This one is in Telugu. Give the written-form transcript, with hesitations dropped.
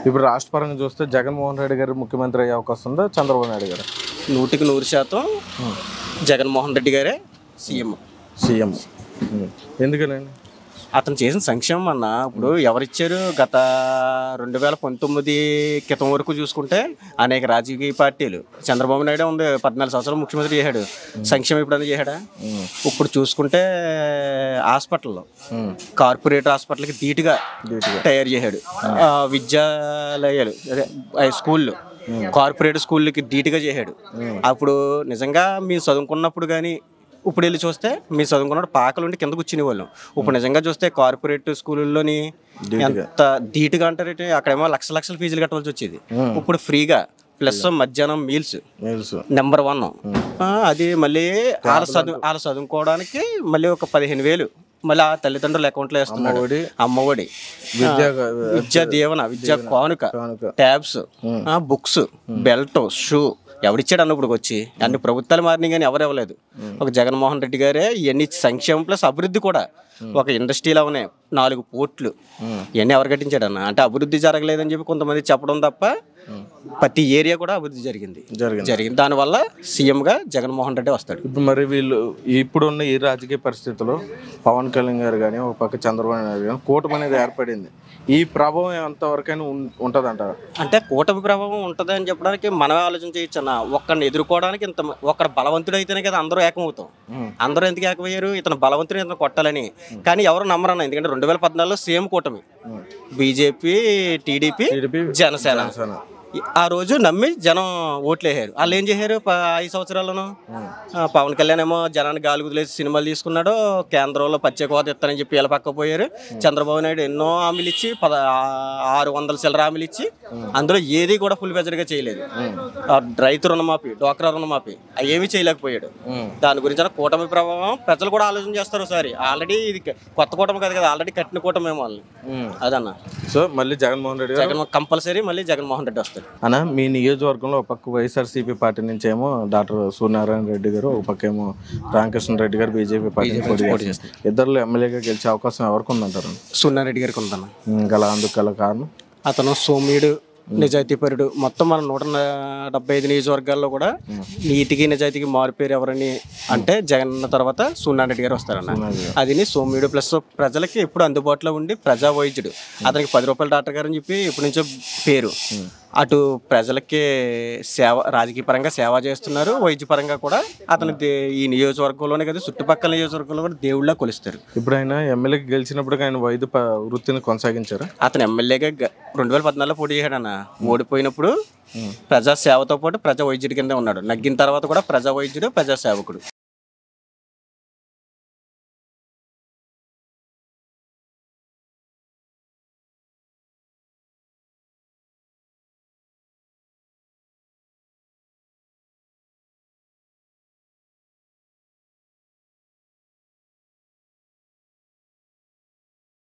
ఇప్పుడు రాష్ట్ర పరంగా చూస్తే జగన్మోహన్ రెడ్డి గారు ముఖ్యమంత్రి అయ్యే అవకాశం ఉందా, చంద్రబాబు నాయుడు గారు? 100% జగన్మోహన్ రెడ్డి గారే సీఎం. ఎందుకనండి? అతను చేసిన సంక్షేమం అన్న ఇప్పుడు ఎవరిచ్చారు? గత 2019 క్రితం వరకు చూసుకుంటే అనేక రాజకీయ పార్టీలు, చంద్రబాబు నాయుడు ఉంది 14 సంవత్సరాలు ముఖ్యమంత్రి చేశాడు. సంక్షేమం ఇప్పుడు అందుకు చేశాడా? ఇప్పుడు చూసుకుంటే హాస్పిటల్లో కార్పొరేట్ హాస్పిటల్కి ధీటుగా తయారు చేశాడు. విద్యాలయాలు అదే స్కూళ్ళు కార్పొరేట్ స్కూళ్ళకి ధీటుగా చేశాడు. అప్పుడు నిజంగా మేము చదువుకున్నప్పుడు కానీ ఇప్పుడు వెళ్ళి చూస్తే మీరు చదువుకున్నప్పుడు పాకలుండి కింద కూర్చునే వాళ్ళం. ఇప్పుడు నిజంగా చూస్తే కార్పొరేట్ స్కూళ్ళలోని ఎంత ధీటుగా అంటారంటే అక్కడేమో లక్షల ఫీజులు కట్టవలసి వచ్చేది. ఇప్పుడు ఫ్రీగా ప్లస్ మధ్యాహ్నం మీల్స్ నెంబర్ 1. అది మళ్ళీ వాళ్ళ చదువుకోవడానికి మళ్ళీ ఒక 15,000 మళ్ళీ ఆ తల్లిదండ్రుల అకౌంట్లో వేస్తున్నాడు. అమ్మఒడి, విద్యా దీవెన, విద్యా కానుక, ట్యాబ్స్, బుక్స్, బెల్ట్, షూ ఎవడిచ్చాడు అన్నప్పుడు వచ్చి అన్ని ప్రభుత్వాలు మారినాయి కానీ ఎవరు ఇవ్వలేదు. ఒక జగన్మోహన్ రెడ్డి గారే ఇవన్నీ సంక్షేమం ప్లస్ అభివృద్ధి కూడా. ఒక ఇండస్ట్రీలో ఉన్నాయి 4 పోర్ట్లు, ఇవన్నీ ఎవరు కట్టించాడన్న? అంటే అభివృద్ధి జరగలేదని చెప్పి కొంతమంది చెప్పడం తప్ప ప్రతి ఏరియా కూడా అభివృద్ధి జరిగింది. దానివల్ల సీఎంగా జగన్మోహన్ రెడ్డి వస్తాడు. ఇప్పుడు మరి వీళ్ళు ఇప్పుడున్న ఈ రాజకీయ పరిస్థితుల్లో పవన్ కళ్యాణ్ గారు కానీ ఒక పక్క చంద్రబాబు నాయుడు కానీ కూటమి అనేది ఏర్పడింది. ఈ ప్రభావం ఎంతవరకైనా ఉంటుంది అంటారు? అంటే కూటమి ప్రభావం ఉంటుంది అని చెప్పడానికి మనమే ఆలోచన చేయొచ్చు అన్న. ఒక్కడిని ఎదుర్కోవడానికి ఒక్కడు బలవంతుడు అయితేనే కదా అందరూ ఏకమవుతాం. అందరూ ఎందుకు ఏకమయ్యారు? ఇతను బలవంతుడు, ఇతను కొట్టాలని. కానీ ఎవరు నమ్మరన్న. ఎందుకంటే 2014లో సేమ్ కూటమి బీజేపీ, టీడీపీ, జనసేన. ఆ రోజు నమ్మి జనం ఓట్లేసారు. వాళ్ళు ఏం చేశారు 5 సంవత్సరాలను? పవన్ కళ్యాణ్ ఏమో జనాన్ని గాలి కుదిలేసి సినిమాలు తీసుకున్నాడు. కేంద్రంలో ప్రత్యేక హోదా ఇస్తానని చెప్పి ఇలా పక్కపోయారు. చంద్రబాబు నాయుడు ఎన్నో హామీలు ఇచ్చి 600 చిల్లర హామీలు ఇచ్చి అందులో ఏది కూడా ఫుల్ ఫెజర్గా చేయలేదు. రైతు రుణమాఫీ, డ్వాక్రా రుణమాఫీ ఏమీ చేయలేకపోయాడు. దాని గురించి కూటమి ప్రభావం ప్రజలు కూడా ఆలోచన చేస్తారు. ఒకసారి ఆల్రెడీ ఇది కొత్త కూటమి కాదు కదా, ఆల్రెడీ కట్టిన కూటమి ఏమో వాళ్ళని. అదన్న. సో మళ్ళీ జగన్మోహన్ రెడ్డి కంపల్సరీ మళ్ళీ జగన్మోహన్ రెడ్డి వస్తారు అన్న. మీ నియోజకవర్గంలో ఒక పక్క వైఎస్ఆర్సీపీ పార్టీ నుంచి ఏమో డాక్టర్ సూర్యనారాయణ రెడ్డి గారు, ఒక పక్క ఏమో రామకృష్ణ రెడ్డి గారు బీజేపీ పార్టీ పోటీ చేస్తారు. ఇద్దరు ఎమ్మెల్యేగా గెలిచే అవకాశం ఎవరికి ఉందంటారు? సూర్యనారెడ్డి గారికి ఉందన్న. అందుకు కారణం అతను సౌమ్యుడు, నిజాయితీపరుడు. మొత్తం మన 175 నియోజకవర్గాల్లో కూడా నీతికి నిజాయితీకి మారుపేరు ఎవరని అంటే జగన్ తర్వాత సూర్యనారెడ్డి గారు వస్తారన్న. అది సౌమ్యుడు ప్లస్ ప్రజలకి ఎప్పుడు అందుబాటులో ఉండి ప్రజా వైద్యుడు. అతనికి 10 రూపాయల డాక్టర్ గారు అని చెప్పి ఇప్పటి నుంచో పేరు. అటు ప్రజలకి సేవ, రాజకీయ పరంగా సేవ చేస్తున్నారు, వైద్యపరంగా కూడా అతను ఈ నియోజకవర్గంలోనే కదా చుట్టుపక్కల నియోజకవర్గంలో కూడా దేవుళ్ళ కొలుస్తారు. ఇప్పుడు ఆయన ఎమ్మెల్యేకి గెలిచినప్పుడు ఆయన వైద్య వృత్తిని కొనసాగించారు. అతను ఎమ్మెల్యేగా 2014లో పోటీ చేశాడన్న. ఓడిపోయినప్పుడు ప్రజా సేవతో పాటు ప్రజా వైద్యుడి కింద ఉన్నాడు. నగ్గిన తర్వాత కూడా ప్రజా వైద్యుడు, ప్రజా సేవకుడు.